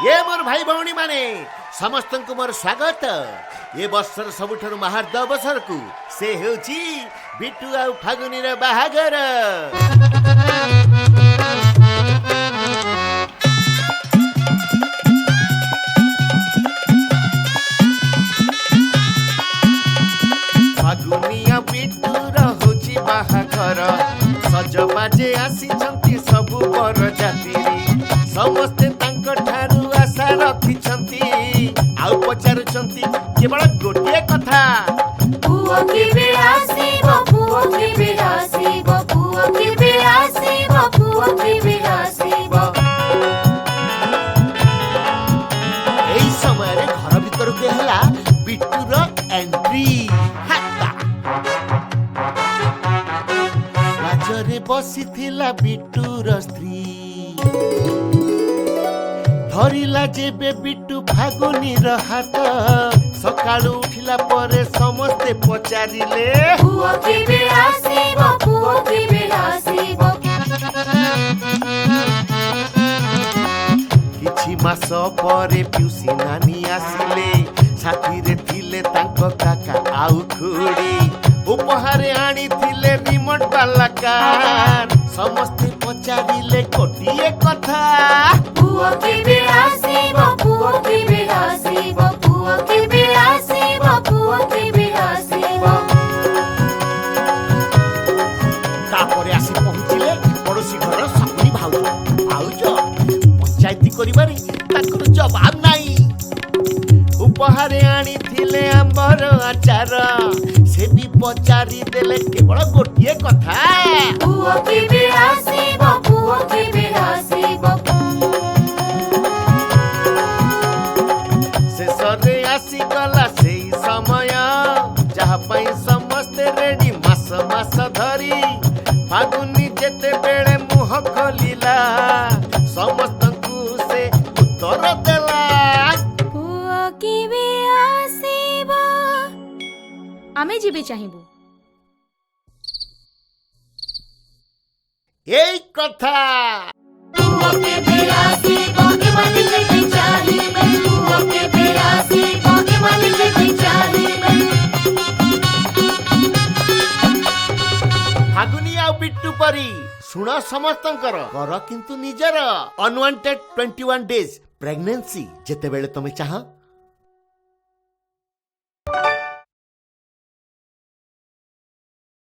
ये मोर भाई भौणी माने समस्त को मोर स्वागत। ये वर्षर सबुठारु महार्द अवसर को से हेउची बिट्टू आ फागुनी रे बाहागर। फागुनिया बिट्टू होची बाहागर सज बाजे आसी सबु बर जाति समस्ते ठारू आशा रखिछंती आउ पचारुछंती केवल गोटे कथा पुओ की बिलासी पुओ की बिलासी पुओ की बिलासी पुओ की बिलासी। एई समय रे घर भीतर के हला बिट्टूर एंट्री राजरे बसिथिला बिट्टूर स्त्री धरिला जेबे बिट्टू फागुनी हाथ सकाळु उठिला परे समस्ते पचारिले पुओ की बिलासी पुओ की बिलासी। किछि मास परे पिउसी नानी आसिले साथी रे थिले तांको काका आउ खुड़ी उपहारे आनी थिले रिमोट वाला कार समस्ते पचारिले कोटिए कथा पुओ की बिलासी पुओ की बिलासी पुओ की बिलासी पुओ की बिलासी। तापरे आसी पहुँचिले पड़ोसी घर साकुनी भाउज पंचायती करिबारे ताकर जवाब नाही उपहारे आनी थिले आंबर आचार से भी पचारि देले केवल गोटिए कथा पुओ की बिलासी पुओ की बिलासी। शेषरे आसी गला सेई समय जहा पई समस्ते रेडी मास मास धरी फागुनी जेते बेले मुह खोलिला समस्तंकु से उत्तर देला पुओ की बिलासी आमे जीबे चाहिबो एई कथा पुओ की बिलासी कोके मानी जेते चाहिबे पुओ की बिलासी कोके मानी जेते चाहिबे। फागुनी आ बिट्टू परी सुन समस्तंकर कर किंतु निजर अनवांटेड 21 डेज प्रेगनेंसी जेते बेले तमे चाह